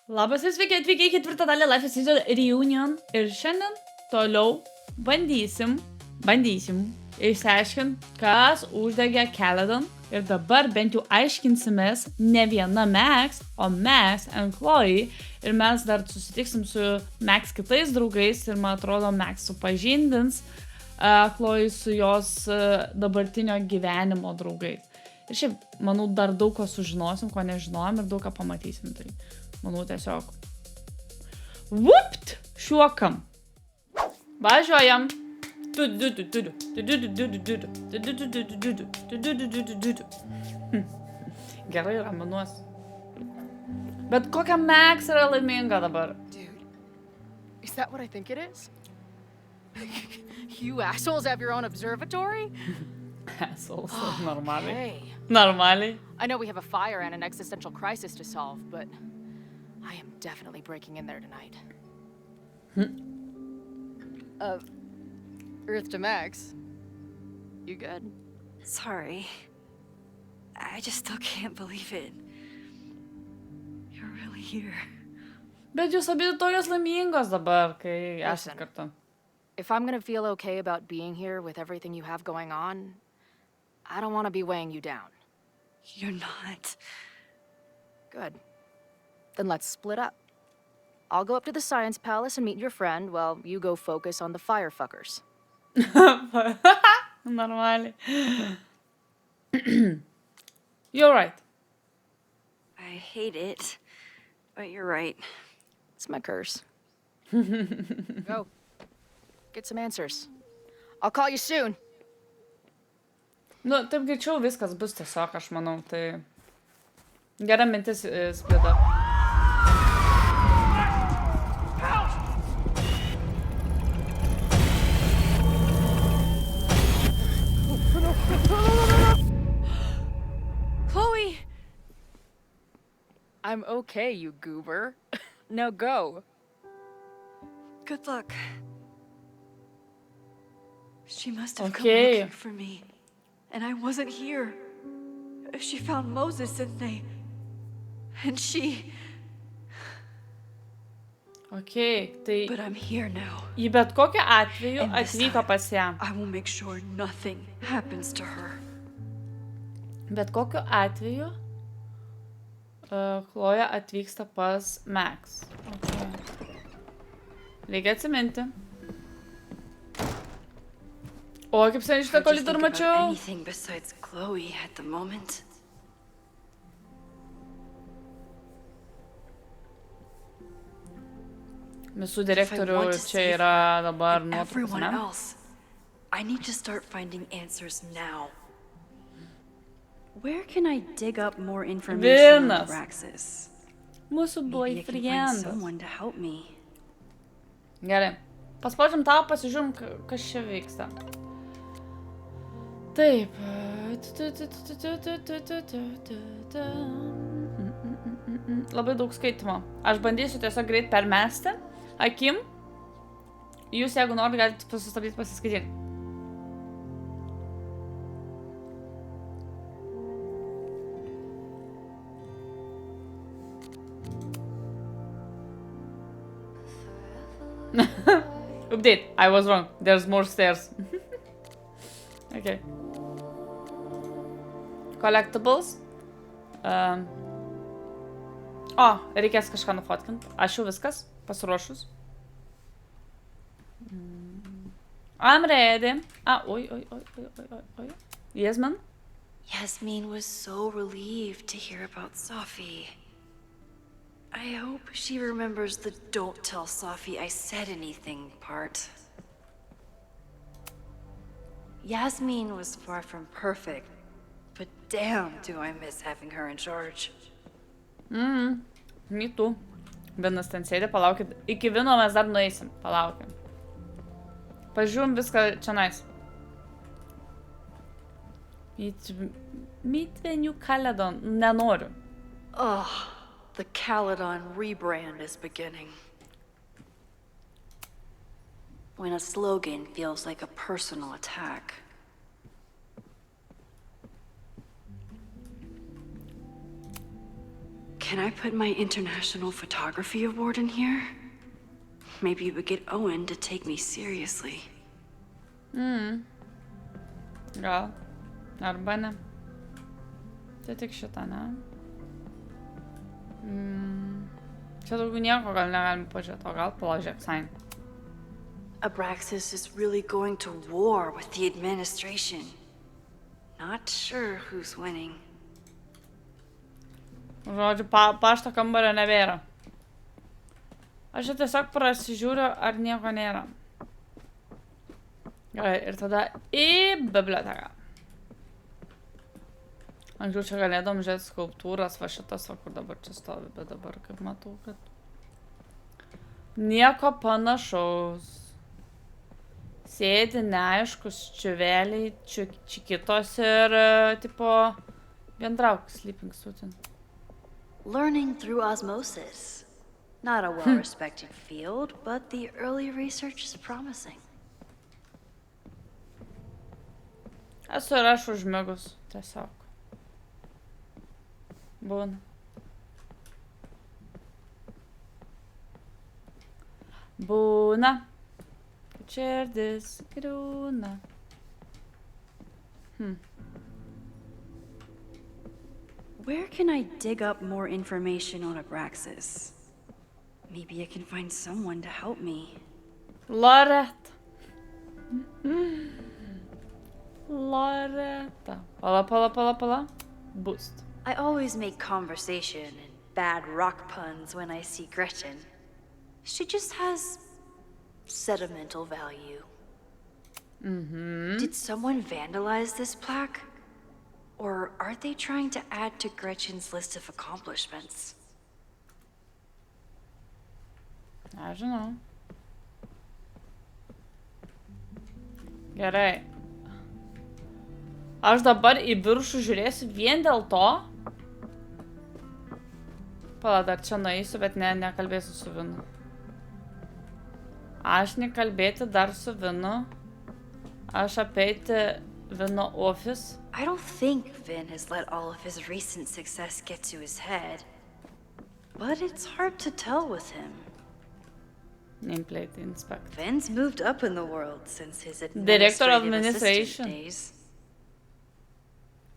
Labas ir sveiki atvykę į ketvirtą dalį Life is Easier Reunion. Ir šiandien toliau bandysim išsiaiškinti, kas uždegė Caledon. Ir dabar bent jau aiškinsimės ne viena Max, o Max and Chloe. Ir mes dar susitiksim su Max kitais draugais ir man atrodo Max supažindins Chloe su jos dabartinio gyvenimo draugais. Ir šiaip, manau, dar daug ko sužinosim, ko nežinojom ir daug ką pamatysim. Tai manau tiesiog. Vupt! Šuokam. Važiuojam. Gerai, raminuos. Bet kokia Max yra laiminga dabar? Dude, is that what I think it is? You assholes have your own observatory? Assholes, normaliai. Hey. Normaliai. I know we have a fire and an existential crisis to solve, but I am definitely breaking in there tonight. Earth to Max. You good? Sorry. I just still can't believe it. You're really here. Bet jūs abi tokios laimingos dabar, kai esate Listen. kartu. If I'm gonna feel okay about being here with everything you have going on, I don't want to be weighing you down. You're not. Good. Then let's split up. I'll go up to the Science Palace and meet your friend while you go focus on the firefuckers. Normaliai. You're right. I hate it, but you're right. It's my curse. Go. Get some answers. I'll call you soon. Nu, taip greičiau viskas bus tiesiog, aš manau, tai gera mintis splida. Chloe! I'm okay, you goober. Now go. Good luck. She must have Okay. come looking for me, and I wasn't here. She found Moses and she... Okay, tai But I'm here now. į bet kokią atveju And this atvyko time, pas ją. I will make sure nothing happens to her. Bet kokiu atveju Chloe atvyksta pas Max. Okay. Reikia atsiminti. O, kaip seniai šitą Hard to koridorių think about mačiau. anything besides Chloe at the moment. Visų If I direktorių want to čia save yra dabar and nuotraukos, everyone ne? else, I need to start finding answers now. Where can I dig up more information on Vienas. Praxis? Mūsų Maybe I can find boyfriendas. someone to help me. Gerai. Paspaudžiam tą, pasižiūrim, kas čia vyksta. Taip. Labai daug skaitimo. Aš bandysiu tiesiog greit permesti akim. Jūs, jeigu norit, galite sustabdyti pasiskaityti. Update. I was wrong. There's more stairs. Okay. Collectibles. O, reikės kažką nufotkint. Aš jau viskas. Pasiruošus. I'm ready. Oi. Yasmin? Yasmin was so relieved to hear about Sophie. I hope she remembers the "don't tell Sophie I said anything" part. Yasmin was far from perfect, but damn do I miss having her in charge. Me too. Vienas ten sėdė, palaukit. Iki Vino mes dar nueisim. Palaukim. Pažiūrim viską čia nais. Meet the new Caledon. Nenoriu. Ugh, the Caledon rebrand is beginning. When a slogan feels like a personal attack. Can I put my International Photography Award in here? Maybe it would get Owen to take me seriously. Gal. Arba ne. Tai tik šitą, ne? Čia daugiau nieko gal negalim pažiūrėti, o gal palažiūrėk, sign. Abraxas is really going to war with the administration. Not sure who's winning. Žodžiu, pašto kambario nebėra. Aš čia tiesiog prasižiūriu, ar nieko nėra. Gerai, ir tada į biblioteką. Anksčiau čia galėdom žiūrėti skulptūras, va šitas, va kur dabar čia stovi, bet dabar kaip matau, kad nieko panašaus. Sėdi neaiškus čiuveliai, čikitos ir, tipo, vientrauk, sleeping student. Learning through osmosis. Not a well-respected field, but the early research is promising. Esu ir aš užmigus, tiesiog. Būna. Būna. Širdis griūna. Where can I dig up more information on Abraxas? Maybe I can find someone to help me. Loretta. Loretta. Pala. Boost. I always make conversation and bad rock puns when I see Gretchen. She just has sentimental value. Did someone vandalize this plaque? Or are they trying to add to Gretchen's list of accomplishments? Aš žinau. Gerai. Aš dabar į viršų žiūrėsiu vien dėl to. Pala, dar čia nueisiu, bet nekalbėsiu su Vinu. Aš nekalbėti dar su Vinu. Aš apeiti Vino office. I don't think Vin has let all of his recent success get to his head. But it's hard to tell with him. Nameplate inspect. Vin's moved up in the world since his Director of administrative Administration. assistant days.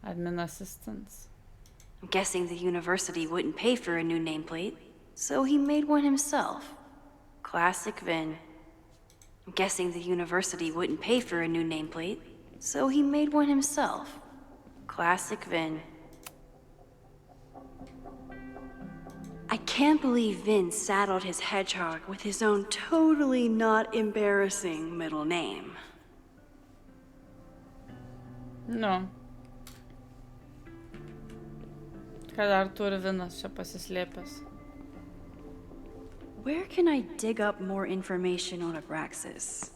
Admin assistants. I'm guessing the university wouldn't pay for a new nameplate, so he made one himself. Classic Vin. I'm guessing the university wouldn't pay for a new nameplate, so he made one himself. Classic Vin. I can't believe Vin saddled his hedgehog with his own totally not embarrassing middle name. No. Ką dar turi Vinas čia pasislėpęs? Where can I dig up more information on Abraxas?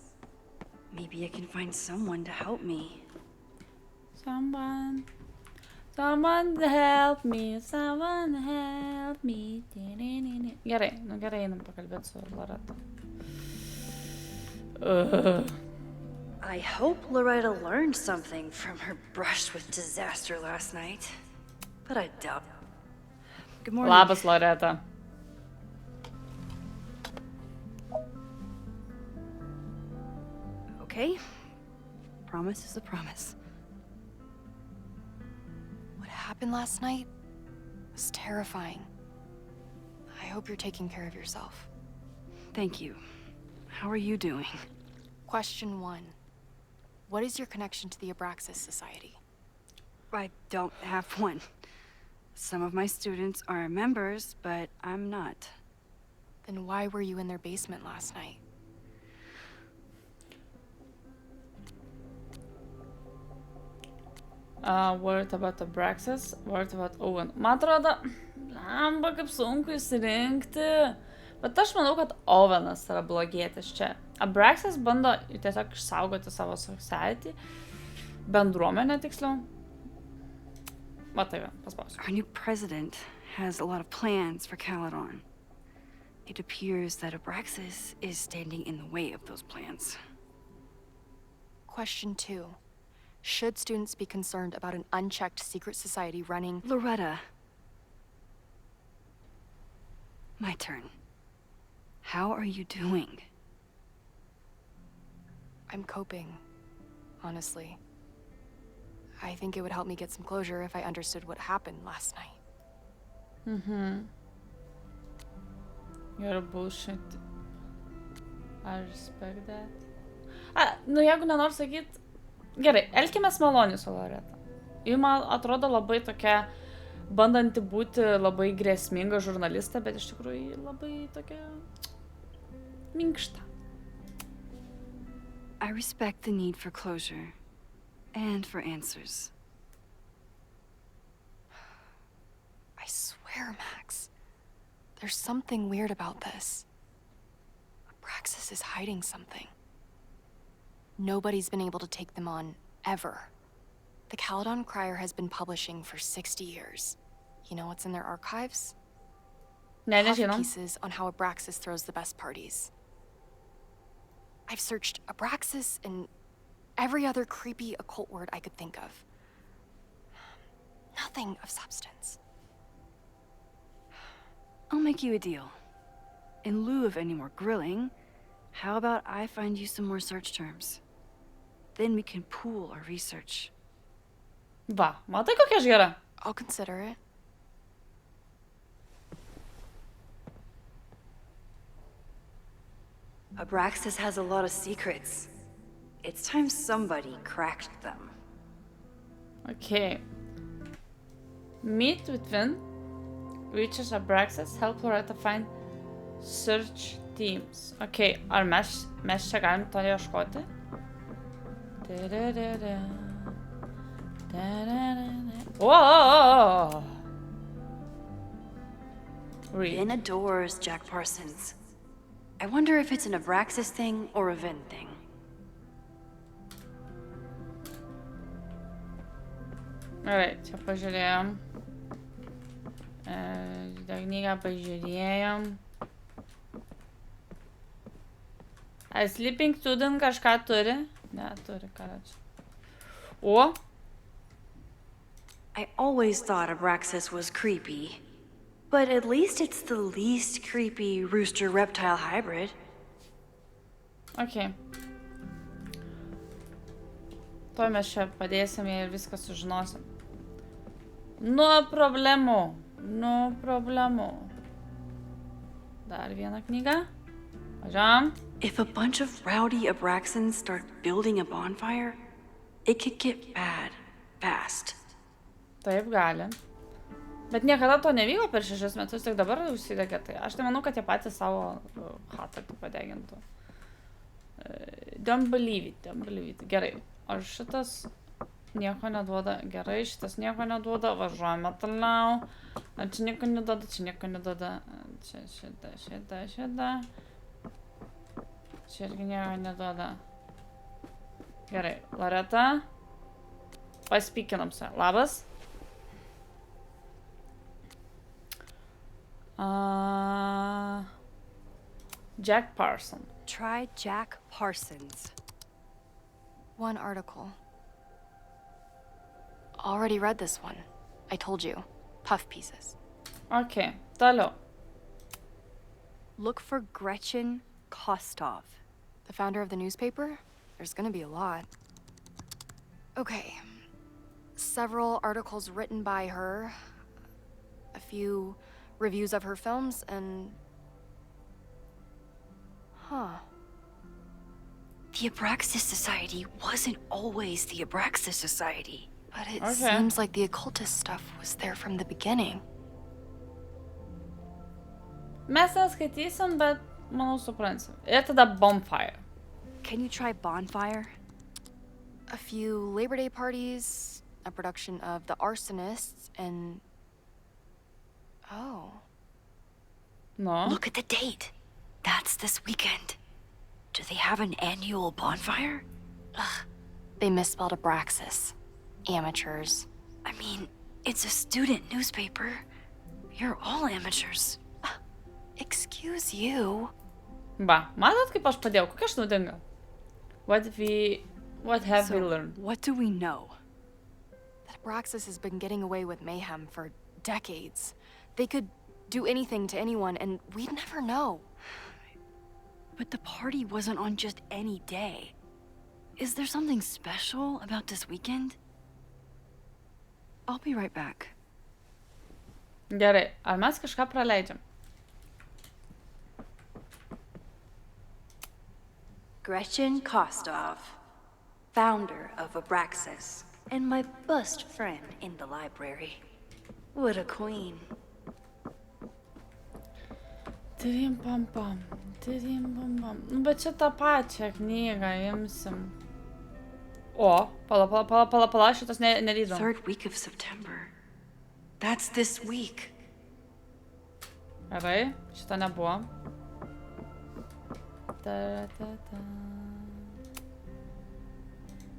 Maybe I can find someone to help me. Someone help me. Gerai, gerai, einam pakalbėti su Loretta. I hope Loretta learned something from her brush with disaster last night, but I doubt. Good morning. Labas, Loretta. Okay? Promise is a promise. What happened last night was terrifying. I hope you're taking care of yourself. Thank you. How are you doing? Question 1. What is your connection to the Abraxas Society? I don't have one. Some of my students are members, but I'm not. Then why were you in their basement last night? Worried about Abraxas, worried about Owen. Man atrodo, lamba kaip sunku įsirinkti. Bet aš manau, kad Owenas yra blogietis čia. Abraxas bando tiesiog išsaugoti savo society. Bendruomenę tiksliau. Va tai, paspausiu. Our new president has a lot of plans for Caledon. It appears that Abraxas is standing in the way of those plans. Question 2. Should students be concerned about an unchecked secret society running? Loretta. My turn. How are you doing? I'm coping, honestly. I think it would help me get some closure if I understood what happened last night. You're bullshit. I respect that. Nu jeigu nenoriu sakyt... Gerai, elkimės maloniai su Loreta. Ji man atrodo labai tokia, bandanti būti labai grėsminga žurnalistė, bet iš tikrųjų ji labai tokia... minkšta. I respect the need for closure. And for answers. I swear, Max. There's something weird about this. Abraxas is hiding something. Nobody's been able to take them on, ever. The Caledon Crier has been publishing for 60 years. You know what's in their archives? Puff pieces on how Abraxas throws the best parties. I've searched Abraxas and every other creepy occult word I could think of. Nothing of substance. I'll make you a deal. In lieu of any more grilling, how about I find you some more search terms? Then we can pool our research. Va, matai kokia aš gera? I'll consider it. Abraxas has a lot of secrets. It's time somebody cracked them. Okay. Meet with Vin. Reaches Abraxas. Help Loretta find search teams. Okay, ar mes čia galim to ieškoti? Whoa! Vin adores Jack Parsons. I wonder if it's an Abraxas thing or a Vin thing. Alright, čia pažiūrėjom. Šitą knygą pažiūrėjom. A Sleeping Student kažką turi? Ne, turi karačią. O? I always thought Abraxas was creepy. But at least it's the least creepy rooster-reptile hybrid. Okay. Tuo mes čia padėsim ir viską sužinosim. No problemų. No problemų. Dar viena knyga. Važiuojam. If a bunch of rowdy Abraxans start building a bonfire, it could get bad fast. Taip gali. Bet niekada to nevyko per 6 metus, tik dabar užsidegė tai. Aš tai manau, kad jie patys savo chatą padegintų. Don't believe it. Gerai. O šitas nieko neduoda. Gerai, šitas nieko neduoda. Važiuojame toliau. Čia nieko neduoda, čia nieko neduoda. Čia šitą. Čia irgi nieko neduoda. Gerai, Loreta. Paspykinam se. Labas. Jack Parsons. Try Jack Parsons. One article. Already read this one. I told you. Puff pieces. Okay, toliau. Look for Gretchen Kostov. The founder of the newspaper? There's gonna be a lot. Okay. Several articles written by her. A few reviews of her films, and... Huh. The Abraxas Society wasn't always the Abraxas Society. But it seems like the occultist stuff was there from the beginning. Mes neskaitysim, bet manau suprantam. Ir tada bonfire. Can you try bonfire? A few Labor Day parties, a production of The Arsonists, and... Oh. No. Look at the date. That's this weekend. Do they have an annual bonfire? Ugh. They misspelled Abraxas. Amateurs. I mean, it's a student newspaper. You're all amateurs. Excuse you. Va, matot kaip aš padėjau, kokia aš naudinga? What have we learned? What do we know? That Abraxas has been getting away with mayhem for decades. They could do anything to anyone, and we'd never know. But the party wasn't on just any day. Is there something special about this weekend? I'll be right back. Gerai, ar mes kažką praleidžiam? Gretchen Kostov, founder of Abraxas, and my best friend in the library. What a queen. Tirim pam pam. Nu, bet čia tą pačią knygą imsim. O, pala, šitas nelydom. Third week of September. That's this week. Gerai, šitą nebuvo.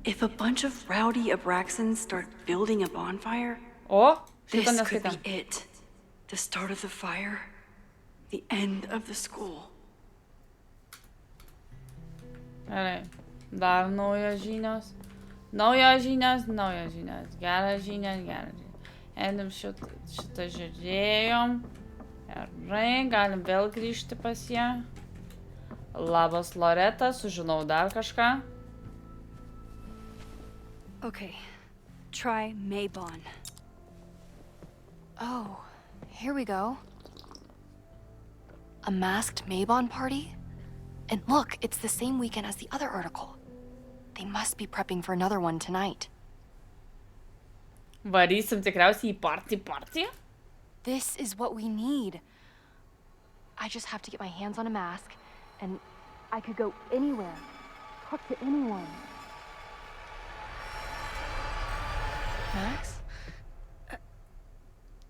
If a bunch of rowdy Abraxans start building a bonfire, O, this šitą could be neskaitėm. it. The start of the fire, the end of the school. Gerai, dar naujos žinios. Naujos žinios. Geras žinios. Einam šitą žiūrėjom. Gerai, galim vėl grįžti pas ją. Labas, Loreta, sužinau dar kažką. Okay, try Maybon. Oh, here we go. A masked Maybon party? And look, it's the same weekend as the other article. They must be prepping for another one tonight. Varysim tikriausiai į party. This is what we need. I just have to get my hands on a mask, and I could go anywhere, talk to anyone. Max?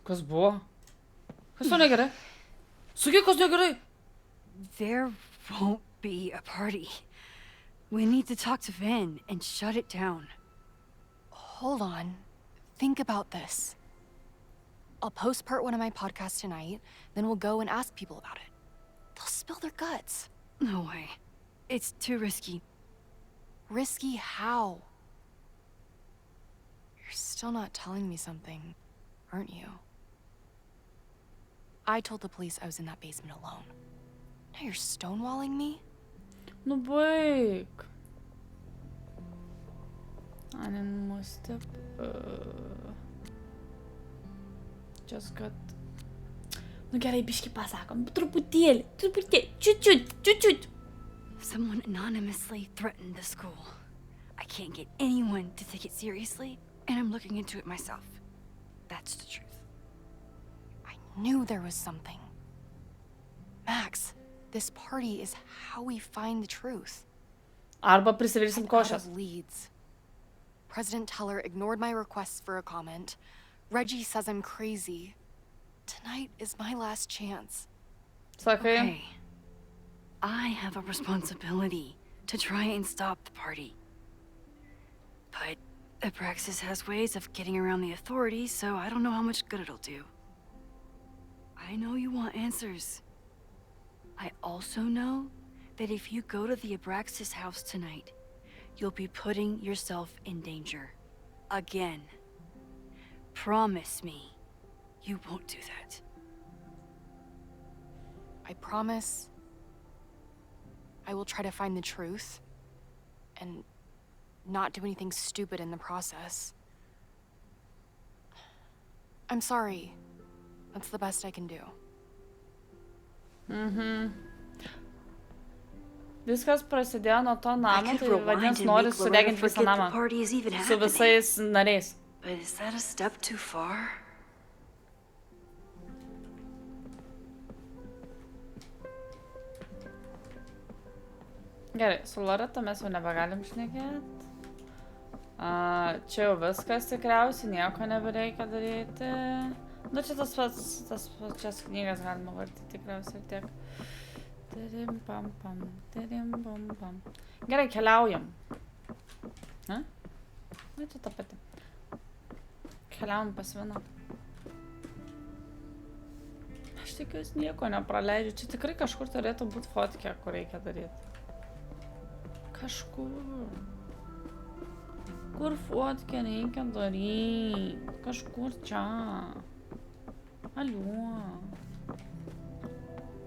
Kas buvo? Kas to negerai? Sakyk, kas negerai? There won't be a party. We need to talk to Vin and shut it down. Hold on. Think about this. I'll post part 1 of my podcast tonight, then we'll go and ask people about it. They'll spill their guts. No way. It's too risky. Risky how? You're still not telling me something, aren't you? I told the police I was in that basement alone. Now you're stonewalling me? Nu baig. Anin mustep. Just kad. Nu gerai, biškį pasakom. Truputėlį. Čiut. Someone anonymously threatened the school. I can't get anyone to take it seriously, and I'm looking into it myself. That's the truth. I knew there was something. Max, this party is how we find the truth. Arba prisivirsim Out košės. of leads. President Teller ignored my requests for a comment. Reggie says I'm crazy. Tonight is my last chance. Sakai. Okay. I have a responsibility to try and stop the party. But Abraxas has ways of getting around the authorities, so I don't know how much good it'll do. I know you want answers. I also know that if you go to the Abraxas house tonight, you'll be putting yourself in danger. Again. Promise me you won't do that. I promise I will try to find the truth and not do anything stupid in the process. I'm sorry. That's the best I can do. Viskas prasidėjo nuo to I namo, could tai rewind vadins and nori make Loretta sudeginti visą forget the namą. party is even Su happening. visais nariais. But is that a step too far? Gerai, su Loreta mes jau nebegalim šnekėti. Čia jau viskas tikriausiai, nieko nebereikia daryti. Nu, čia tas pačias knygas galima vartyti tikriausiai ir tiek. Tirim pam pam. Gerai, keliaujam. Na, čia ta pati. Keliaujam pas Viną. Aš tikiuosi nieko nepraleidžiu. Čia tikrai kažkur turėtų būti fotkė, kur reikia daryti. Kažkur. Kur fotkę reikia daryti? Kažkur čia. Aliuo.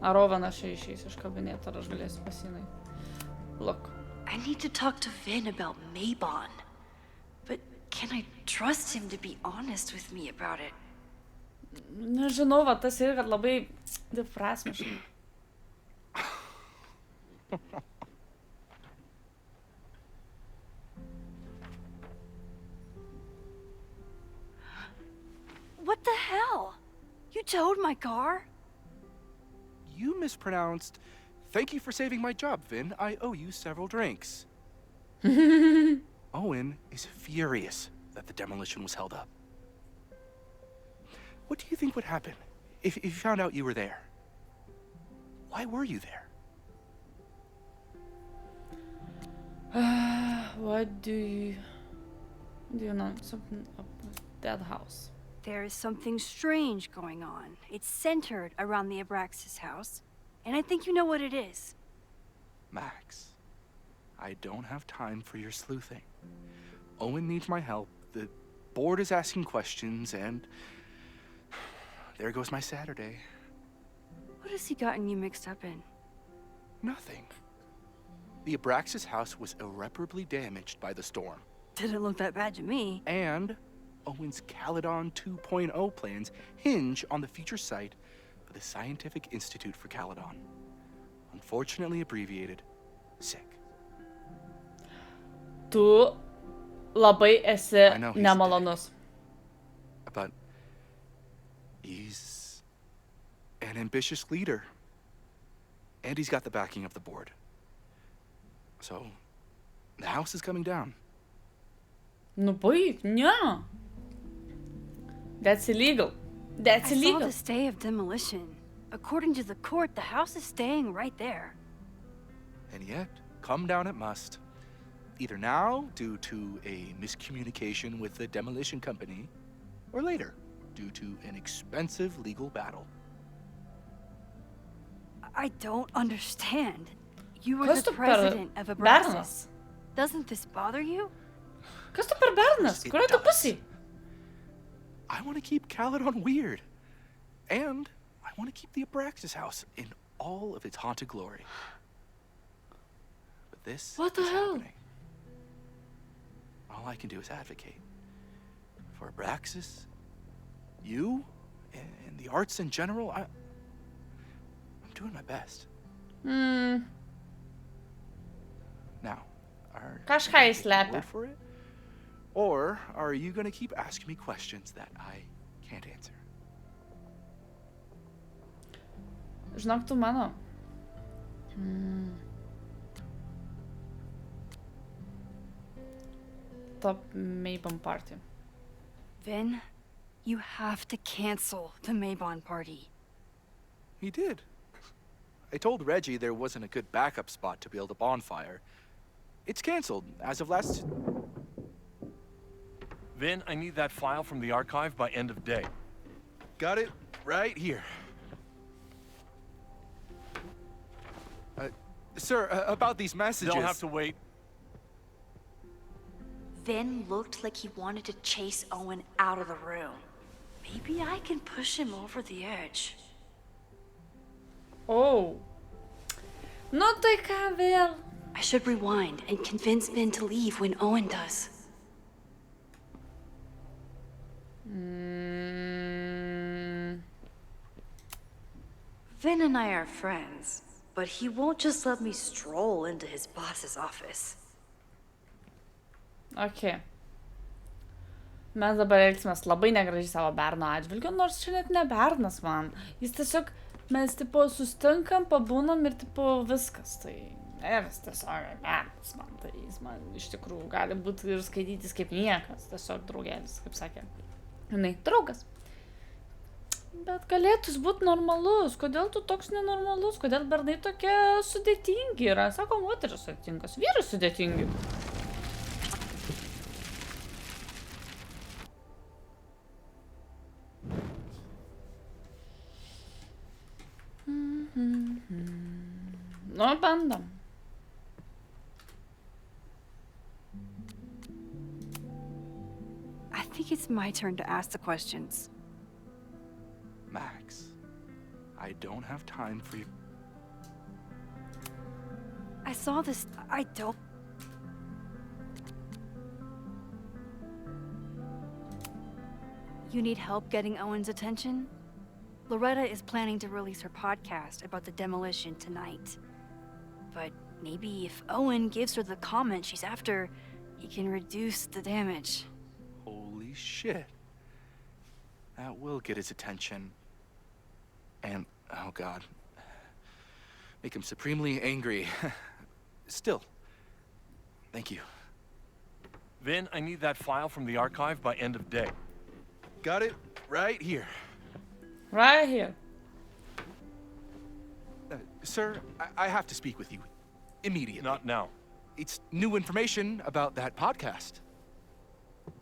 Ar Ovenas čia išeis iš kabineto, ar aš galėsiu pasinai. Look. I need to talk to Vin about Maybon. But can I trust him to be honest with me about it? Nežinau, va tas ir kad labai dviprasmiškai. What the hell? You towed my car? You mispronounced, "Thank you for saving my job, Vin. I owe you several drinks." Owen is furious that the demolition was held up. What do you think would happen if you found out you were there? Why were you there? What do you know something about that house? There is something strange going on. It's centered around the Abraxas house, and I think you know what it is. Max, I don't have time for your sleuthing. Owen needs my help, the board is asking questions, and there goes my Saturday. What has he gotten you mixed up in? Nothing. The Abraxas house was irreparably damaged by the storm. Didn't look that bad to me. And Owen's Caledon 2.0 plans hinge on the future site of the Scientific Institute for Caledon. Unfortunately abbreviated, SICK. Tu labai esi I know he's nemalonus. But he's an ambitious leader. And he's got the backing of the board. So, the house is coming down. Nu baig, ne. That's illegal. That's I saw illegal. the stay of demolition. According to the court, the house is staying right there. And yet, come down it must. Either now, due to a miscommunication with the demolition company, or later, due to an expensive legal battle. I don't understand. You were Kas the tu per president of bernas? Abraxas. Doesn't this bother you? Kas tu per bernas? It Kurio tu does. pusi? I want to keep Caledon weird. And I want to keep the Abraxas house in all of its haunted glory. But this What the is hell? happening. All I can do is advocate. For Abraxas, you, and the arts in general, I'm doing my best. Now, are Kažką you gonna jis take my slepia. word for it? Or are you going to keep asking me questions that I can't answer? Žinok, tu mano. Top Maybon party. Vin, you have to cancel the Maybon party. He did. I told Reggie there wasn't a good backup spot to build a bonfire. It's canceled as of last... Vin, I need that file from the archive by end of day. Got it right here. Sir, about these messages... They'll have to wait. Vin looked like he wanted to chase Owen out of the room. Maybe I can push him over the edge. Oh. Nu tai ką vėl? I should rewind and convince Vin to leave when Owen does. Vin and I are friends, but he won't just let me stroll into his boss's office. Ok. Mes dabar elgsimės labai negražiai savo berno atžvilgiu, nors čia net ne bernas man. Jis tiesiog, mes tipo sustinkam, pabūnam ir tipo viskas. Tai jis tiesiog bernas man. Tai jis man iš tikrųjų gali būti ir skaitytis kaip niekas. Tiesiog draugelis, kaip sakė. Žinai, draugas. Bet galėtų jis būti normalus. Kodėl tu toks nenormalus? Kodėl bernai tokie sudėtingi yra? Sako, moteris sudėtingas, vyrai sudėtingi. Nu, bandom. I think it's my turn to ask the questions. Max, I I don't have time for you. I saw this. I don't. You need help getting Owen's attention? Loretta is planning to release her podcast about the demolition tonight. But maybe if Owen gives her the comment she's after, he can reduce the damage. Holy shit. That will get his attention. And, oh god, make him supremely angry. Still, thank you. Vin, I need that file from the archive by end of day. Got it right here. Right here. Sir, I have to speak with you immediately. Not now. It's new information about that podcast.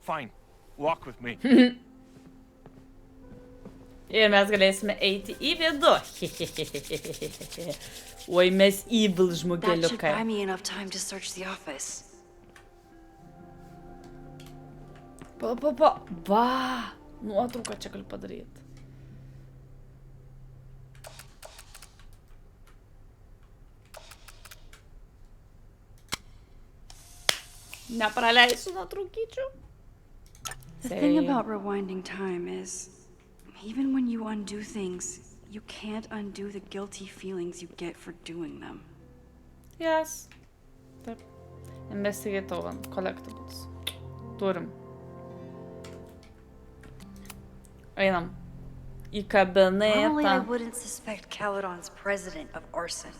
Fine. Walk with me. Ir mes galėsime eiti į vidų. Oi, mes evil That should žmogeliukai. buy me enough time to search the office. Va, nuotrauką čia galiu padaryti. Nepraleisiu nuotraukyčių. The thing about rewinding time is, even when you undo things, you can't undo the guilty feelings you get for doing them. Yes. Taip. Investigate Owen. Collectibles. Turim. Einam. Į Normally, I kabinetą. wouldn't suspect Caledon's president of arson.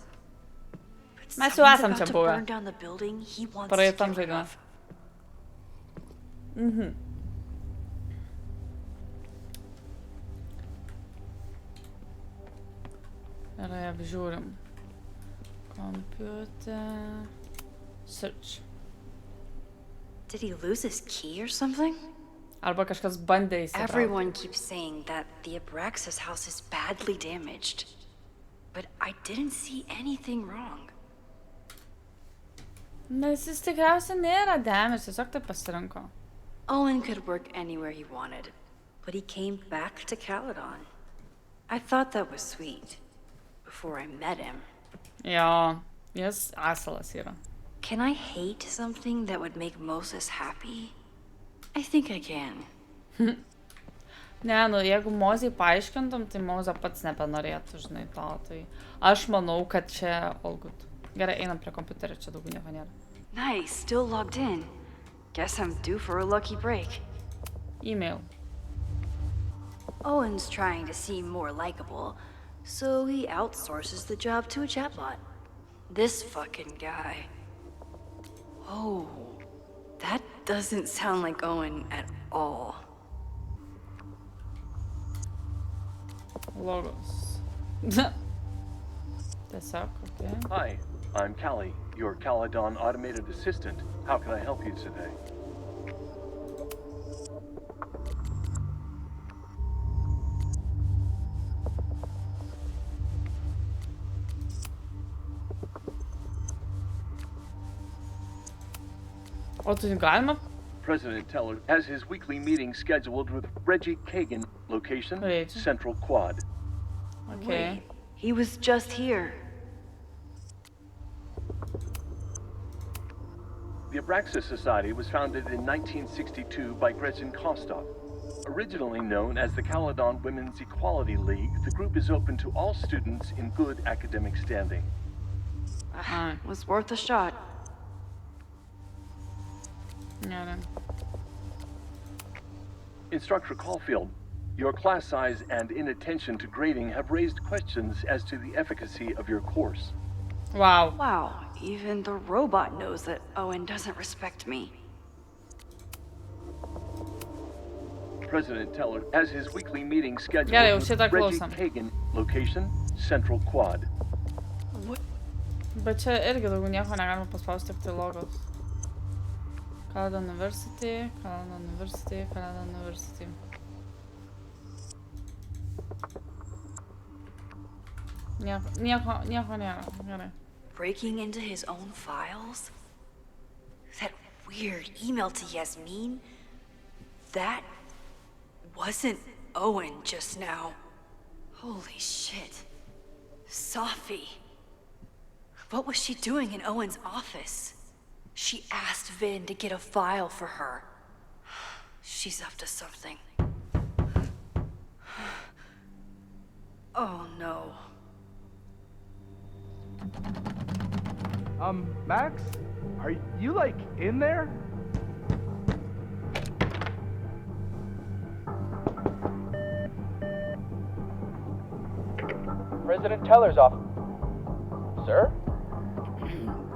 But Mes jau someone's esam about čia to buvę. burn down the building he wants to Praeitam get rid žaidime. of. Gerai, apžiūrim. Computer. Search. Did he lose his key or something? Arba kažkas bandė įsitraukti. Everyone keeps saying that the Abraxas house is badly damaged. But I didn't see anything wrong. Nes jis tikriausiai nėra damage, tiesiog taip pasirinko. Owen could work anywhere he wanted, but he came back to Caledon. I thought that was sweet. Before I met him. Jo, jis asalas yra. Can I hate something that would make Moses happy? I think I can. Ne, nu, jeigu Mozei paaiškintum, tai Moze pats nebenorėtų, žinai, to, tai aš manau, kad čia all good. Gerai, einam prie kompiuterio, čia daugiau nieko nėra. Nice, still logged in. Guess I'm due for a lucky break. Email. Owen's trying to seem more likable, so he outsources the job to a chatbot. This fucking guy. Oh, that doesn't sound like Owen at all. Logos. Tiesiog, okay. Hi, I'm Callie, your Caledon automated assistant. How can I help you today? O tai galima? President Teller has his weekly meeting scheduled with Reggie Kagan, location Reggie. Central Quad. Okay. Wait, he was just here. The Abraxas Society was founded in 1962 by Gretchen Kostoff. Originally known as the Caledon Women's Equality League, the group is open to all students in good academic standing. Was worth a shot. Gerai. Instructor Caulfield, your class size and inattention to grading have raised questions as to the efficacy of your course. Wow. Wow, even the robot knows that Owen doesn't respect me. President Teller has his weekly meeting scheduled Gerai, jau with šitą Reggie klausom. Kagan, location Central Quad. Bet čia irgi daugiau nieko negalima paspausti, tik tai logos. Caledon University, Caledon University, Caledon University. Nieko nėra. Gerai. Breaking into his own files? That weird email to Yasmin? That wasn't Owen just now. Holy shit. Sophie. What was she doing in Owen's office? She asked Vin to get a file for her. She's up to something. Oh no. Max? Are you, like, in there? President Teller's office. Sir?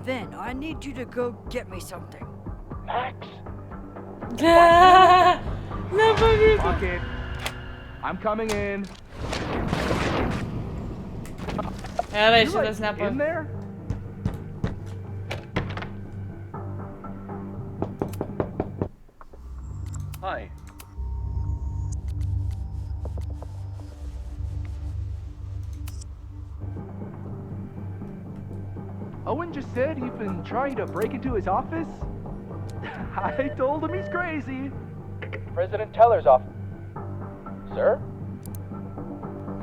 Vin, I need you to go get me something. Max? Fuck it. I'm coming in. Gerai, You, šitas like, in there? Hi. Owen just said you've been trying to break into his office? I told him he's crazy. President Teller's office. Sir?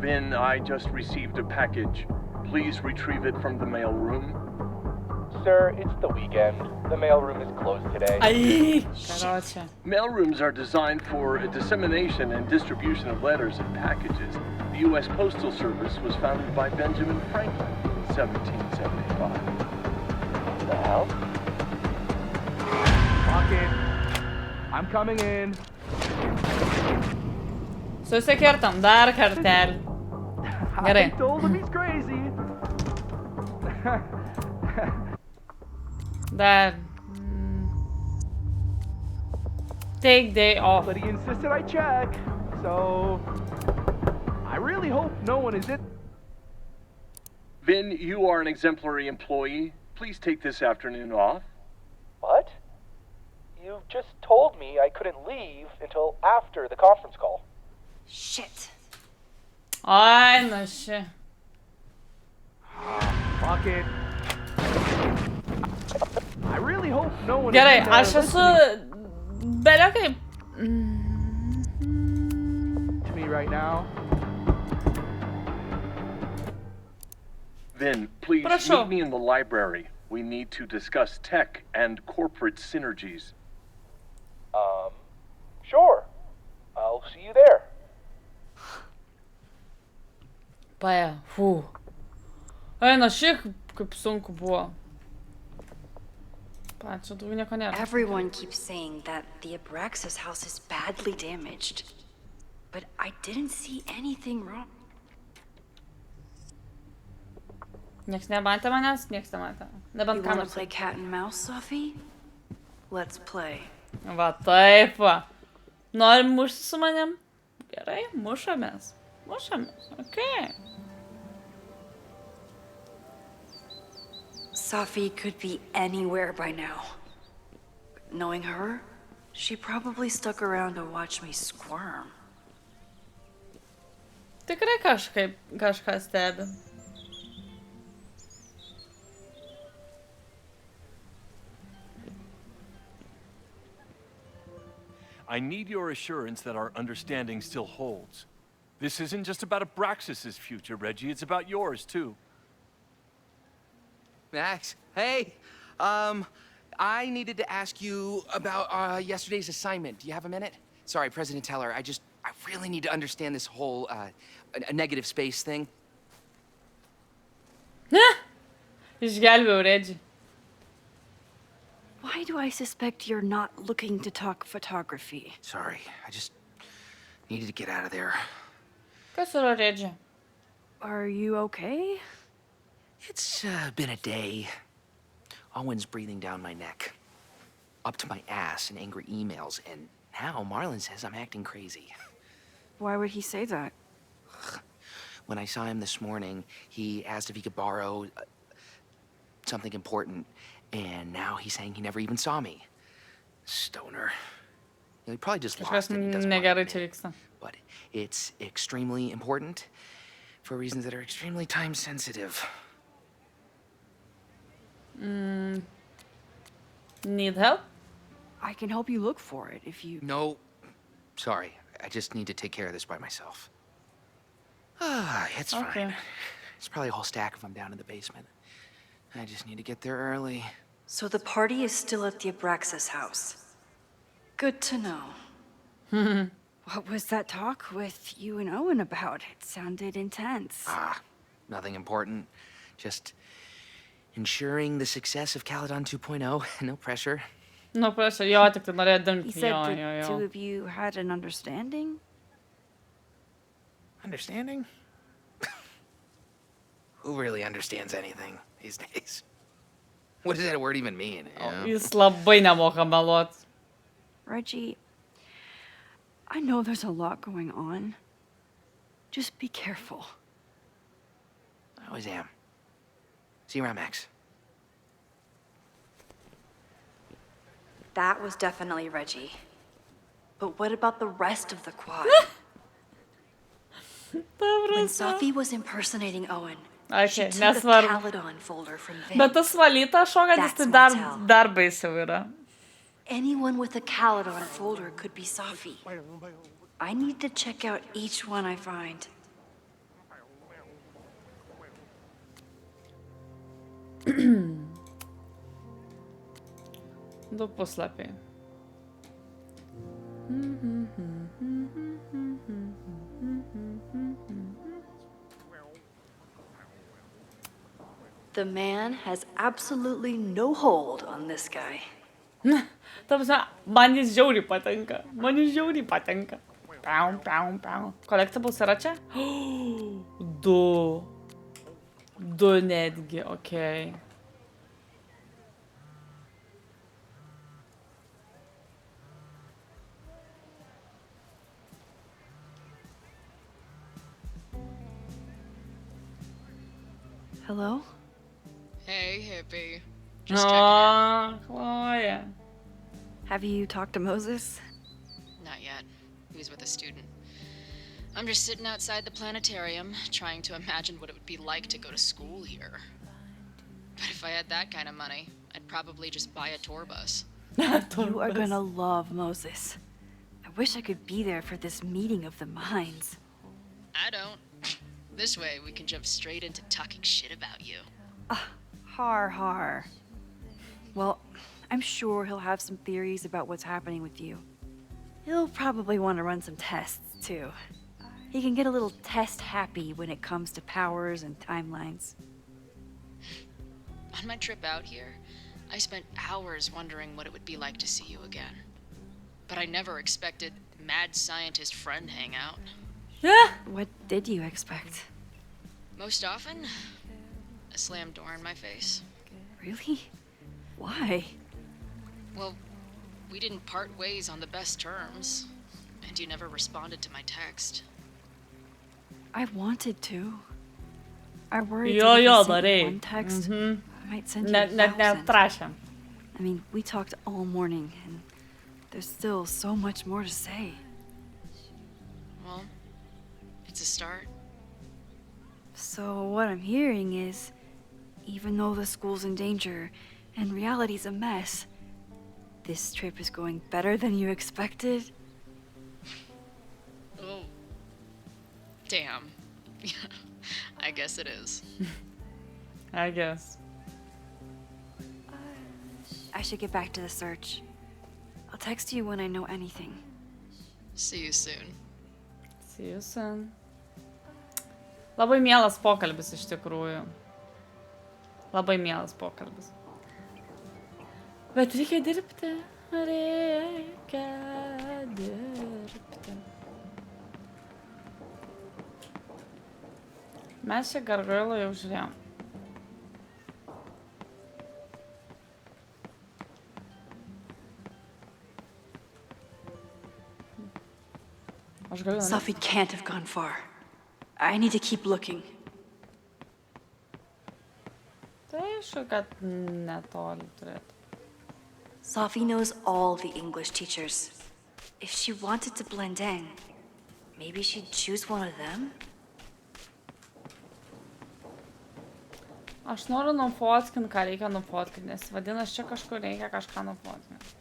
Vin, I just received a package. Please retrieve it from the mail room. Sir, it's the weekend. The mailroom is closed today. Ai, короче. Mailrooms are designed for a dissemination and distribution of letters and packages. The U.S. Postal Service was founded by Benjamin Franklin in 1775. What the hell? Fuck it. I'm coming in. Susikirtam dar kartelį. Gerai. I told him he's crazy. Dar. Take day off. But he insisted I check, so I really hope no one is in. Vin, you are an exemplary employee. Please take this afternoon off. What? You just told me I couldn't leave until after the conference call. Shit. Ai, na ši. Fuck it. I really hope no one Gerai, is in there aš esu... listening Belio kaip... to me right now. Vin, please Прошу. meet me in the library. We need to discuss tech and corporate synergies. Sure. I'll see you there. Paja, fū. Ai, na ši kaip sunku buvo. Pačio daugiau nieko nėra. Everyone keeps saying that the Abraxas house is badly damaged. But I didn't see anything wrong. Nieks nematė manęs, nieks nematė. You Nebent wanna kameras. play cat and mouse, Sophie? Let's play. Va taip va. Nori mušti su manim? Gerai, mušamės. Mušamės, okei. Sophie could be anywhere by now. Knowing her, she probably stuck around to watch me squirm. Tikrai kažką stebi. I need your assurance that our understanding still holds. This isn't just about Abraxas' future, Reggie. It's about yours, too. Max, hey. I needed to ask you about yesterday's assignment. Do you have a minute? Sorry, President Teller, I really need to understand this whole a negative space thing. Išgelbėjau Reggie. Why do I suspect you're not looking to talk photography? Sorry, I just needed to get out of there. Kas yra Reggie? Are you okay? It's been a day. Owen's breathing down my neck. Up to my ass in angry emails, and now Marlon says I'm acting crazy. Why would he say that? When I saw him this morning, he asked if he could borrow something important, and now he's saying he never even saw me. Stoner. He probably just Kažkas lost it. He doesn't want to negerai admit čia it. vyksta. But it's extremely important for reasons that are extremely time sensitive. Need help? I can help you look for it if you... No, sorry. I just need to take care of this by myself. It's Okay. fine. There's probably a whole stack of them down in the basement. I just need to get there early. So the party is still at the Abraxas house. Good to know. What was that talk with you and Owen about? It sounded intense. Nothing important. Just ensuring the success of Caledon 2.0. No pressure. Nu, prašau, jo, tik tai norėjo He dingti. said Jo, the jo, two jo. of you had an understanding? Understanding? Who really understands anything these days? What does that word even mean? You know? Jis labai nemoka meluot. Reggie, I know there's a lot going on. Just be careful. I always am. See you around, Max. That was definitely Reggie. But what about the rest of the quad? When Sophie was impersonating Owen, she Okay, took a nesvarbu. Caledon folder from Vin. Bet tas valytas šokantis tai That's my tell. dar baisiau yra. Anyone with a Caledon folder could be Sophie. I need to check out each one I find. Du puslapiai. The man has absolutely no hold on this guy. Ta prasme, man jis žiauriai patinka. Man jis žiauriai patinka. Piau, piau, piau. Collectibles yra čia? Du. Du netgi, okei. Hello? Hey, hippie. Just checking in. Chloe. Have you talked to Moses? Not yet. He was with a student. I'm just sitting outside the planetarium, trying to imagine what it would be like to go to school here. But if I had that kind of money, I'd probably just buy a tour bus. You are gonna love Moses. I wish I could be there for this meeting of the minds. I don't. This way, we can jump straight into talking shit about you. Har har. Well, I'm sure he'll have some theories about what's happening with you. He'll probably want to run some tests, too. He can get a little test happy when it comes to powers and timelines. On my trip out here, I spent hours wondering what it would be like to see you again. But I never expected mad scientist friend hangout. What did you expect? Most often, a slammed door in my face. Really? Why? Well, we didn't part ways on the best terms, and you never responded to my text. I wanted to. I worried Jo, that if jo, I sent darai. one text, I might send you Net 1,000. prašėm. I mean, we talked all morning, and there's still so much more to say. Well, it's a start. So what I'm hearing is, even though the school's in danger and reality's a mess, this trip is going better than you expected? Oh. Damn. I guess it is. I guess. I should get back to the search. I'll text you when I know anything. See you soon. See you soon. Labai mielas pokalbis iš tikrųjų. Labai mielas pokalbis. Bet reikia dirbti. Reikia dirbti. Mes čia gargoilo jau žiūrėjom. Aš galiu... Sophie can't have gone far. I need to keep looking. Tai aišku, kad netoli turėtų. Sophie knows all the English teachers. If she wanted to blend in, maybe she'd choose one of them? Aš noriu nufotkinti, ką reikia nufotkinti, nes vadinasi, čia kažkur reikia kažką nufotkinti.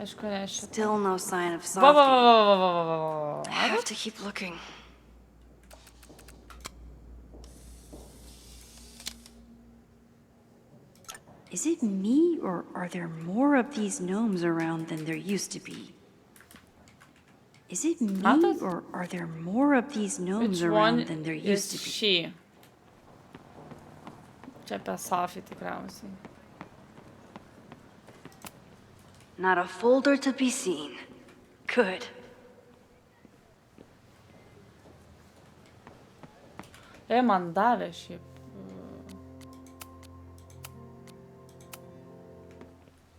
Aišku, ne šitą. Still no sign of Va, va, Sophie. va, va, va, va, va, va. I have to keep looking. Is it me, or are there more of these gnomes around than there used to be? Is it me, Matot? or are there more of these gnomes Which one around than there used is to be? she? Čia apie Sofiją tikriausiai. Not a folder to be seen. Good. Man davė šiaip.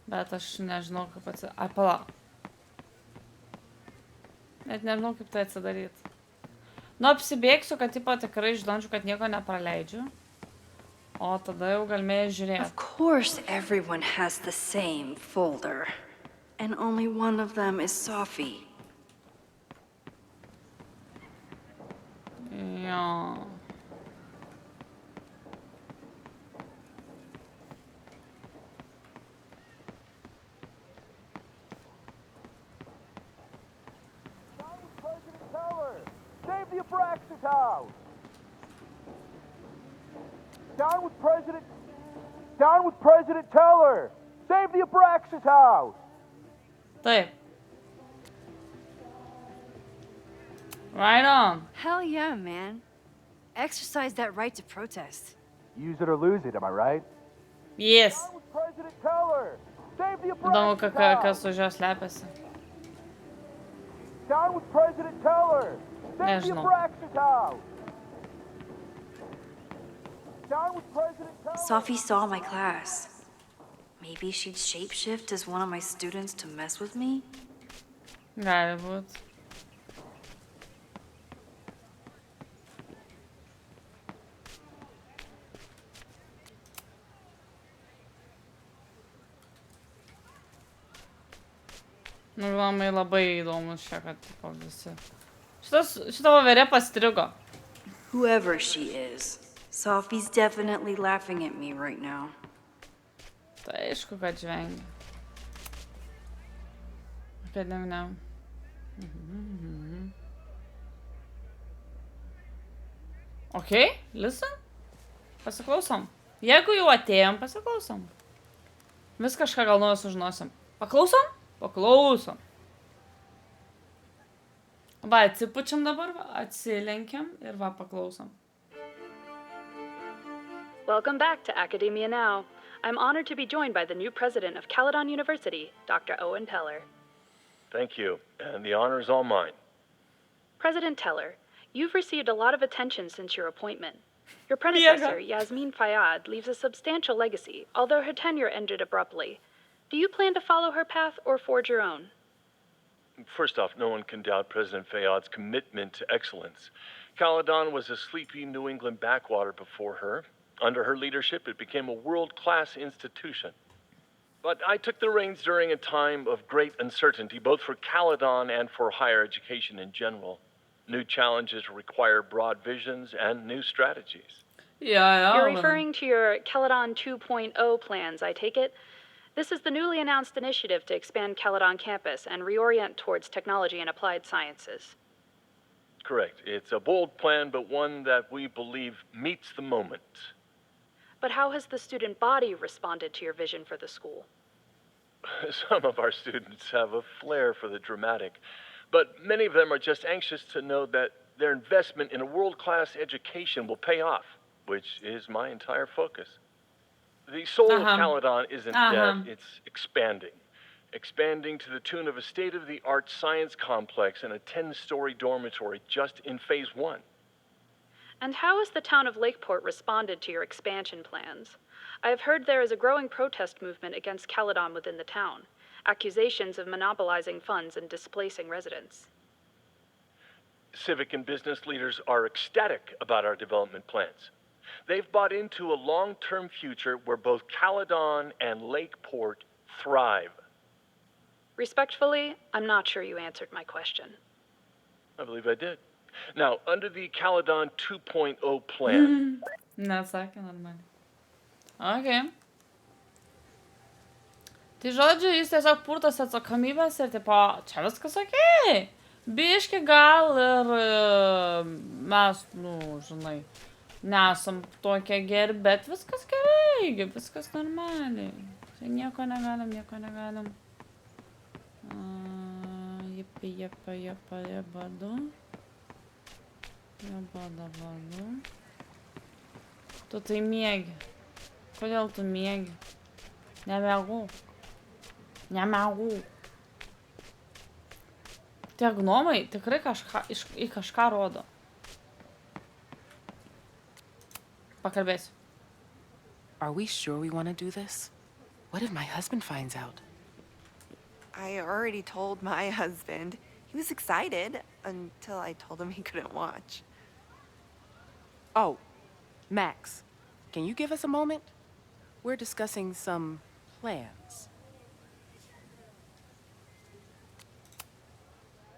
Bet aš nežinau, kaip palauk. Net nežinau, kaip tai atsidaryti. Nu, apsibėgsiu, kad tipo tikrai žinančiu, kad nieko nepraleidžiu. O tada jau galimėjai žiūrėti. Of course everyone has the same folder. And only one of them is Sophie. Jo. Save the Abraxas house! Down with President Teller! Save the Abraxas house! Taip. Right on. Hell yeah, man. Exercise that right to protest. Use it or lose it, am I right? Yes. Down with President Teller! Save the Įdomu, Abraxas kas house! už jos slepiasi. Down with President Teller! Save the Nežinau. Abraxas house! Down with President Teller! Sophie saw my class. Maybe she'd shapeshift as one of my students to mess with me? Gali būt. Nu, žinoma, labai įdomus čia, kad tipo visi. Šita voverė pastrigo. Whoever she is, Sophie's definitely laughing at me right now. Tai aišku, kad žvengia. Kad ne. Okay, listen. Pasiklausom. Jeigu jau atėjom, pasiklausom. Vis kažką gal naujo sužinosim. Paklausom? Paklausom. Va, atsipučiam dabar, va, atsilenkiam ir va, paklausom. Welcome back to Academia Now. I'm honored to be joined by the new president of Caledon University, Dr. Owen Teller. Thank you, and the honor is all mine. President Teller, you've received a lot of attention since your appointment. Your predecessor, Yasmin Fayyad, leaves a substantial legacy, although her tenure ended abruptly. Do you plan to follow her path or forge your own? First off, no one can doubt President Fayyad's commitment to excellence. Caledon was a sleepy New England backwater before her. Under her leadership, it became a world-class institution. But I took the reins during a time of great uncertainty, both for Caledon and for higher education in general. New challenges require broad visions and new strategies. You're referring to your Caledon 2.0 plans, I take it? This is the newly announced initiative to expand Caledon campus and reorient towards technology and applied sciences. Correct. It's a bold plan, but one that we believe meets the moment. But how has the student body responded to your vision for the school? Some of our students have a flair for the dramatic, but many of them are just anxious to know that their investment in a world-class education will pay off, which is my entire focus. The soul of Caledon isn't dead, it's expanding. Expanding to the tune of a state-of-the-art science complex and a 10-story dormitory just in phase 1. And how has the town of Lakeport responded to your expansion plans? I have heard there is a growing protest movement against Caledon within the town, accusations of monopolizing funds and displacing residents. Civic and business leaders are ecstatic about our development plans. They've bought into a long-term future where both Caledon and Lakeport thrive. Respectfully, I'm not sure you answered my question. I believe I did. Now, under the Caledon 2.0 plan... Nesakė normaliai. Okay. Tai žodžiu, jis tiesiog purtas atsakomybės ir tipo, čia viskas okei. Biški gal ir mes, žinai, nesam tokie geri, bet viskas gerai. baigi, viskas normaliai. Čia nieko negalim. Jebadu. Tu tai miegi. Kodėl tu miegi? Nemiegu. Tie gnomai tikrai į kažką rodo. Pakalbėsiu. Are we sure we want to do this? What if my husband finds out? I already told my husband. He was excited until I told him he couldn't watch. Oh, Max, can you give us a moment? We're discussing some plans.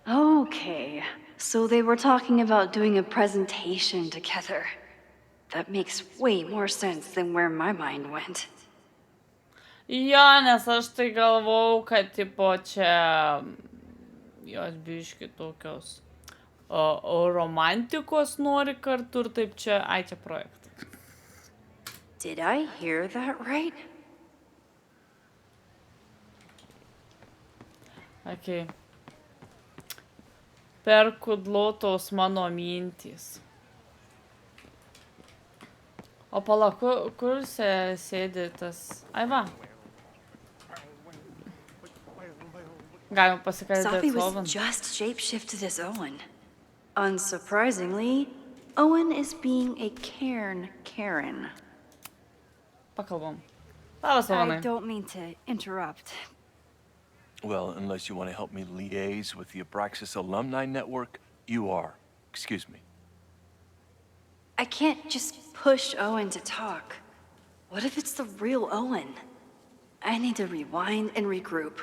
Okay, so they were talking about doing a presentation together. That makes way more sense than where my mind went. Jo, nes aš tai galvau, kad tipo čia jos biški tokios romantikos nori kartu ir taip čia, ai čia projektai. Did I hear that right? Okay. Per kudlotos mano mintys. O pala, kur sėdi tas... Ai va. Galima pasikalbėti Sophie su was Owen. just shapeshifted as Owen. Unsurprisingly, Owen is being a Karen. Pakalbam. Labas, I Owenai. don't mean to interrupt. Well, unless you want to help me liaise with the Abraxas Alumni Network, you are. Excuse me. I can't just push Owen to talk. What if it's the real Owen? I need to rewind and regroup.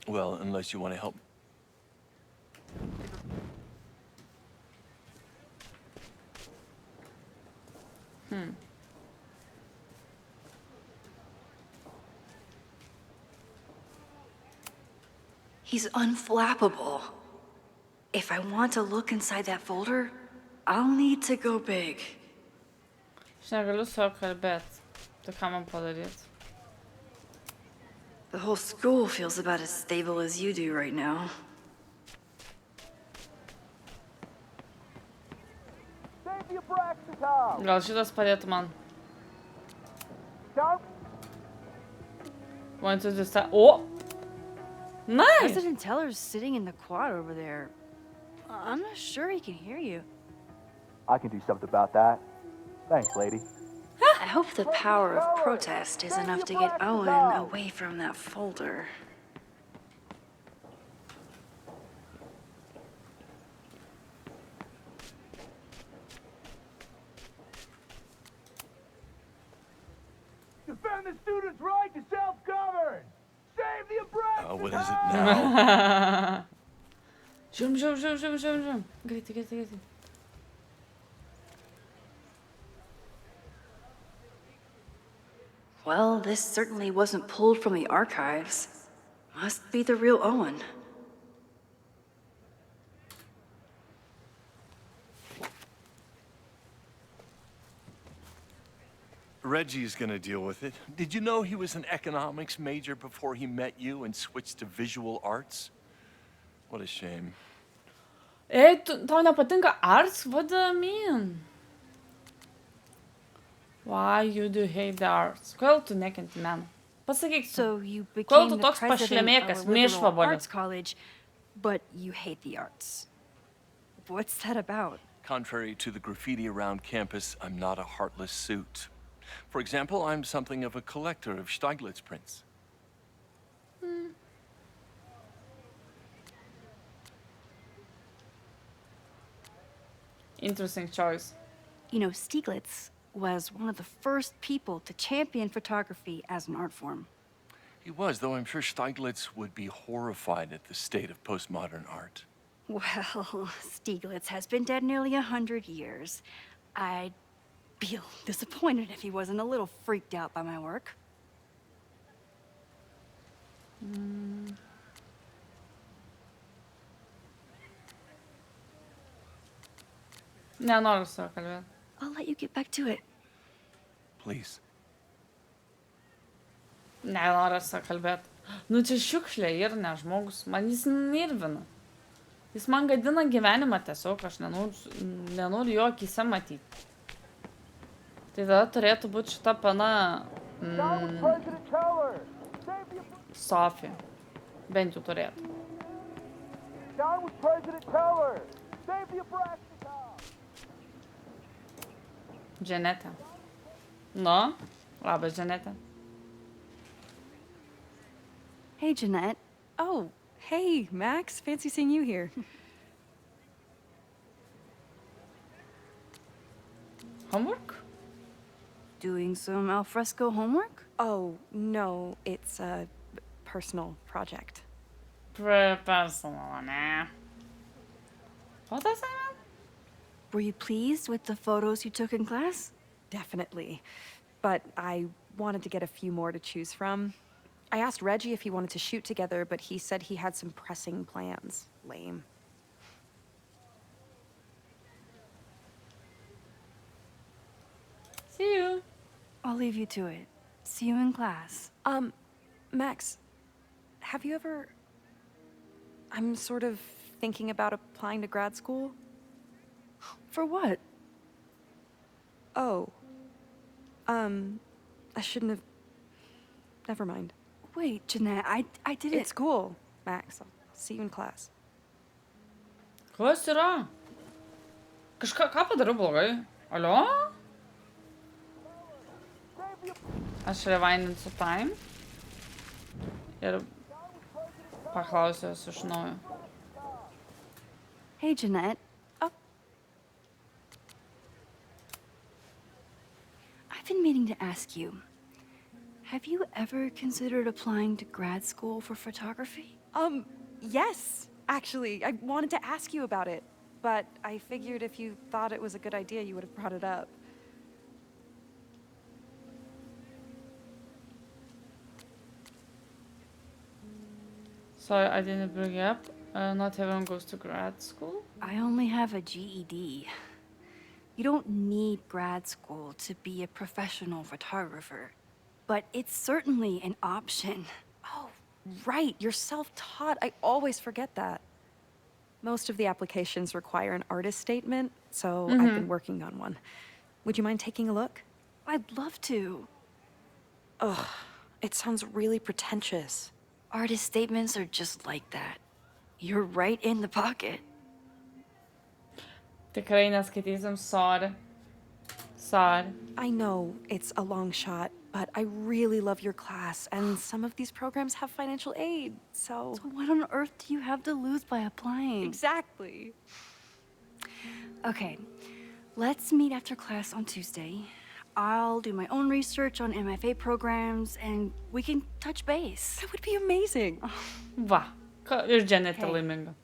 Well, unless you want to help. He's unflappable. If I want to look inside that folder, I'll need to go big. Aš negaliu su juo kalbėti. Tai ką man padaryti? The whole school feels about as stable as you do right now. Save the Abraxas house! Gal šitas padėtų man. Down. Want to decide... O! Nice! President Teller's sitting in the quad over there. I'm not sure he can hear you. I can do something about that. Thanks, lady. I hope the power of protest is enough to get Owen away from that folder. Defend the students' right to self-govern! Save the Abraxas What is it now? Žiūrim. Greitai. Well, this certainly wasn't pulled from the archives. Must be the real Owen. Reggie's gonna deal with it. Did you know he was an economics major before he met you and switched to visual arts? What a shame. Ei, tau nepatinka arts? What do you mean? Why you do hate the arts? Kodėl tu nekenti meno? Pasakyk. So you Kodėl became tu the toks president pašlemėkas, of a liberal mėšvabolis? arts college, but you hate the arts. What's that about? Contrary to the graffiti around campus, I'm not a heartless suit. For example, I'm something of a collector of Stieglitz prints. Interesting choice. You know, Stieglitz was one of the first people to champion photography as an art form. He was, though I'm sure Stieglitz would be horrified at the state of postmodern art. Well, Stieglitz has been dead nearly 100 years. I'd feel disappointed if he wasn't a little freaked out by my work. Nenoriu su juo kalbėti. I'll let you get back to it. Please. Nenoriu su juo kalbėti. Nu, čia šiukšlė ir ne žmogus. Man jis nervina. Jis man gadina gyvenimą tiesiog. Aš nenoriu jo akyse matyti. Tai tada turėtų būti šita pana... Sofija. Bent jau turėtų. Dženetė. Nu, labas, Dženetė. Hey, Jeanette. Oh, hey, Max. Fancy seeing you here. Homework? Doing some alfresco homework? Oh, no, it's a personal project. Personal, ne? What does that mean? Were you pleased with the photos you took in class? Definitely. But I wanted to get a few more to choose from. I asked Reggie if he wanted to shoot together, but he said he had some pressing plans. Lame. See you. I'll leave you to it. See you in class. Max, have you ever... I'm sort of thinking about applying to grad school. For what? Oh. I shouldn't have... Never mind. Wait, Jeanette, I didn't... It's cool, Max. I'll see you in class. Kas yra? Ką padariau blogai? Alio? Aš rewindinsiu time. Ir paklausiu jos iš naujo. Hey, Jeanette. Oh. I've been meaning to ask you. Have you ever considered applying to grad school for photography? Yes, actually. I wanted to ask you about it, but I figured if you thought it was a good idea, you would have brought it up. Sorry, I didn't bring it up. Not everyone goes to grad school. I only have a GED. You don't need grad school to be a professional photographer, but it's certainly an option. Oh, right. You're self-taught. I always forget that. Most of the applications require an artist statement, so I've been working on one. Would you mind taking a look? I'd love to. Ugh, it sounds really pretentious. Artist statements are just like that. You're right in the pocket. Tikrai neskaitysim, sorry. Sorry. I know it's a long shot, but I really love your class, and some of these programs have financial aid, so... So what on earth do you have to lose by applying? Exactly. Okay, let's meet after class on Tuesday. I'll do my own research on MFA programs, and we can touch base. That would be amazing. Va. Ir Dženetė Hey. laiminga.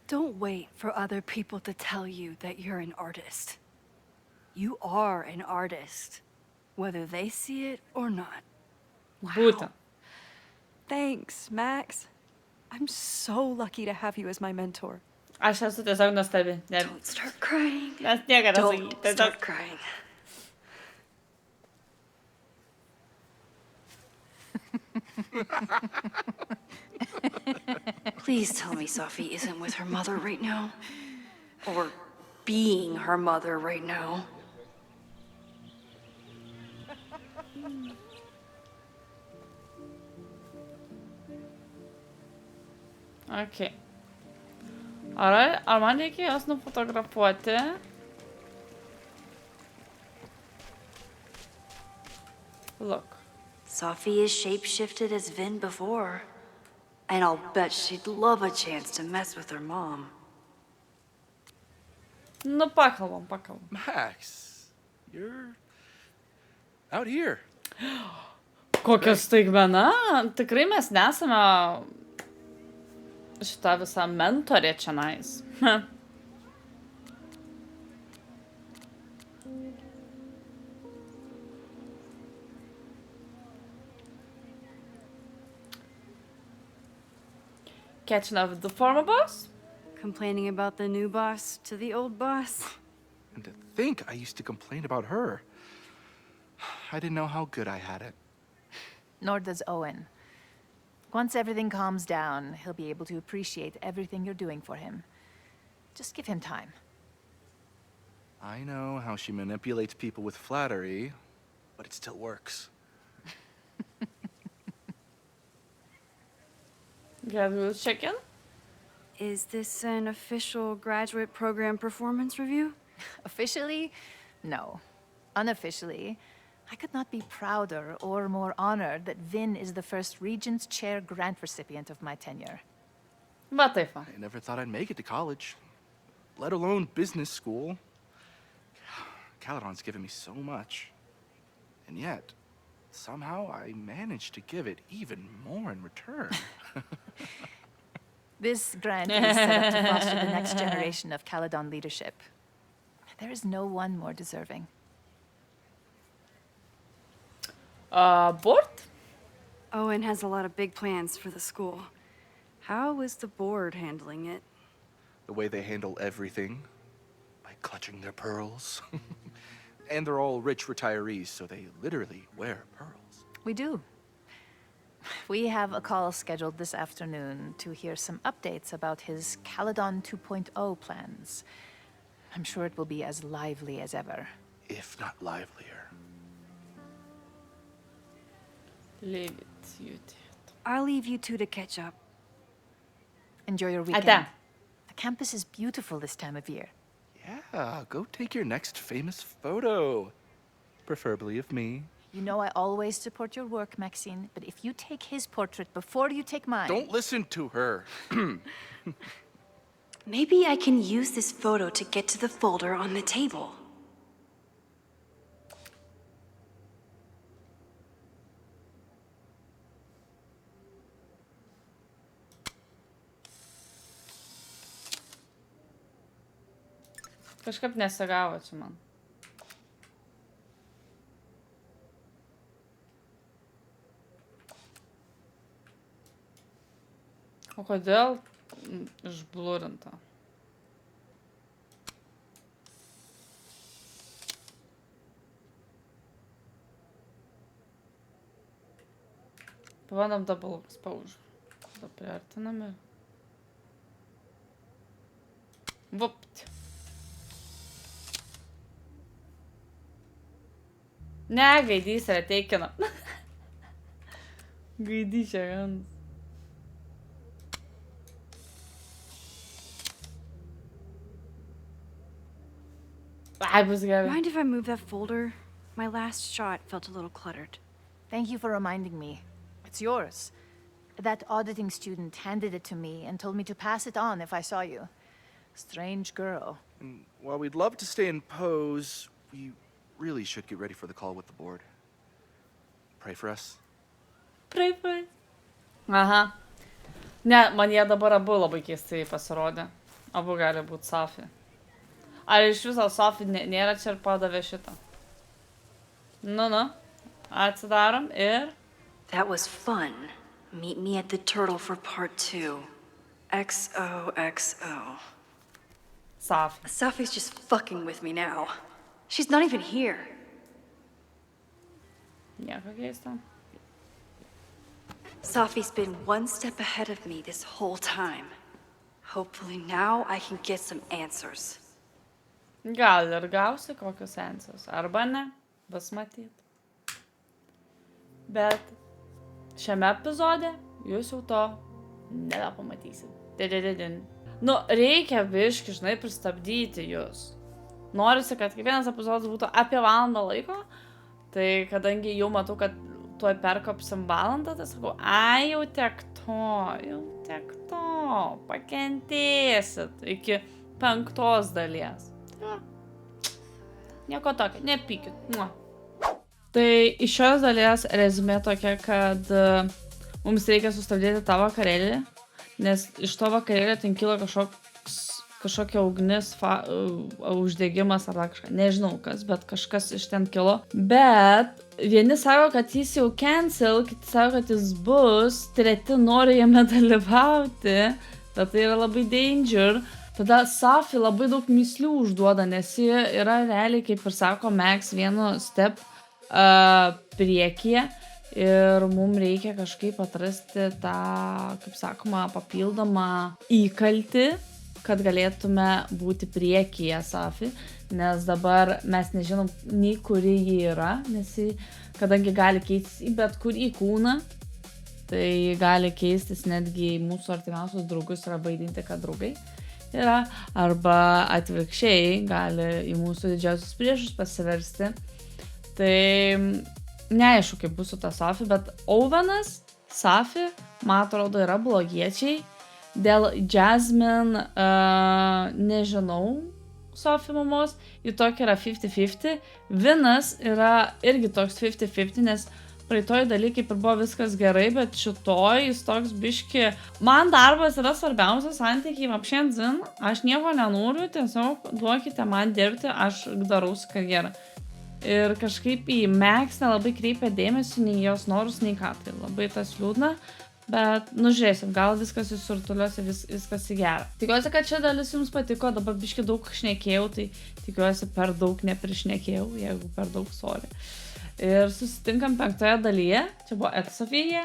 Don't wait for other people to tell you that you're an artist. You are an artist, whether they see it or not. Būtent. Thanks, Max. I'm so lucky to have you as my mentor. Aš esu tiesiog nuostabi. Don't start crying. Nes niekada Don't sakyti. start crying. Please tell me Sophie isn't with her mother right now. Or being her mother right now. Okay. Ar man reikia jos nufotografuoti? Look. Sophie is shapeshifted as Vin before. And I'll bet she'd love a chance to mess with her mom. Nu, pakalbam. Max, you're out here. Kokia staigmena. Tikrai mes nesame šita visa mentorė čionais. Catching up with the former boss? Complaining about the new boss to the old boss? And to think I used to complain about her. I didn't know how good I had it. Nor does Owen. Once everything calms down, he'll be able to appreciate everything you're doing for him. Just give him time. I know how she manipulates people with flattery, but it still works. Graduate check-in? Is this an official graduate program performance review? Officially, no. Unofficially, I could not be prouder or more honored that Vin is the first Regents Chair grant recipient of my tenure. But tai fa. I never thought I'd make it to college, let alone business school. Caledon's given me so much. And yet, somehow I managed to give it even more in return. This grant is set up to foster the next generation of Caledon leadership. There is no one more deserving. Board? Owen has a lot of big plans for the school. How is the board handling it? The way they handle everything, by clutching their pearls. And they're all rich retirees, so they literally wear pearls. We do. We have a call scheduled this afternoon to hear some updates about his Caledon 2.0 plans. I'm sure it will be as lively as ever. If not livelier. Leave it, you did. I'll leave you two to catch up. Enjoy your weekend. Ada. The campus is beautiful this time of year. Yeah, go take your next famous photo. Preferably of me. You know I always support your work, Maxine, but if you take his portrait before you take mine... Don't listen to her. Maybe I can use this photo to get to the folder on the table. Kažkaip nesigavo čia man. O kodėl išblurinta? Pabandom double exposure. Tada priartinam ir... Vupt. Ne, gaidys yra teikina. Gaidys čia gans. Ai, bus gerai. Mind if I move that folder? My last shot felt a little cluttered. Thank you for reminding me. It's yours. That auditing student handed it to me and told me to pass it on if I saw you. Strange girl. And while we'd love to stay in pose, we really should get ready for the call with the board. Pray for us. Pray for us. Aha. Ne, man jie dabar abu labai keistai pasirodė. Abu gali būti Sofija. Ar iš viso Sofija nėra čia ir padavė šitą? Nu. Atsidarom ir... That was fun. Meet me at the turtle for part 2. XOXO. Sofija. Sofia's just fucking with me now. She's not even here. Nieko keista. Sofia's been one step ahead of me this whole time. Hopefully now I can get some answers. Gal ir gausi kokius answers. Arba ne. Bus matyt. Bet šiame epizode jūs jau to nebepamatysit. Nu, reikia biški, žinai, pristabdyti jūs. Norisi, kad kiekvienas epizodas būtų apie valandą laiko, tai kadangi jau matau, kad tuoj perkopsim valandą, tai sakau, ai, jau tiek to, pakentėsit iki 5 dalies. Nieko tokio, nepykit. Tai iš šios dalies rezumė tokia, kad mums reikia sustabdyti tą vakarėlį, nes iš to vakarėlio ten kilo kažkokia ugnis, uždegimas ar kažką, nežinau kas, bet kažkas iš ten kilo. Bet vieni sako, kad jis jau cancel, kiti sako, kad jis bus, treti nori jame dalyvauti, bet tai yra labai danger. Tada Sofi labai daug myslių užduoda, nes ji yra realiai, kaip ir sako, Max vienu step priekyje ir mums reikia kažkaip atrasti tą, kaip sakoma, papildomą įkaltį, kad galėtume būti priekyje Sofi, nes dabar mes nežinom nei kuri ji yra, nes ji, kadangi gali keistis į bet kurį kūną, tai gali keistis netgi į mūsų artimiausius draugus ir vaidinti, kad draugai yra, arba atvirkščiai gali į mūsų didžiausius priešus pasiversti. Tai neaišku, kaip bus su ta Sofi, bet Owenas, Sofi, man atrodo, yra blogiečiai. Dėl Jasmine, nežinau, Sofi mamos, į tokį yra 50-50. Vinas yra irgi toks 50-50, nes praeitoj daly kaip ir buvo viskas gerai, bet šitoj jis toks biški. Man darbas yra svarbiausias santykiai, apšiandien, aš nieko nenoriu, tiesiog duokite man dirbti, aš darausi karjerą. Ir kažkaip į Max nelabai kreipia dėmesį, nei jos norus, nei ką. Tai labai tas liūdna, bet žiūrėsim, gal viskas įsurtuliuosi, viskas į gerą. Tikiuosi, kad čia dalis jums patiko, dabar biški daug šnekėjau, tai tikiuosi per daug neprišnekėjau, jeigu per daug sorry. Ir susitinkam 5 dalyje, čia buvo EtaSofija,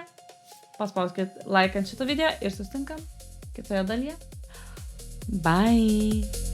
paspauskit like ant šito video ir susitinkam kitoje dalyje. Bye!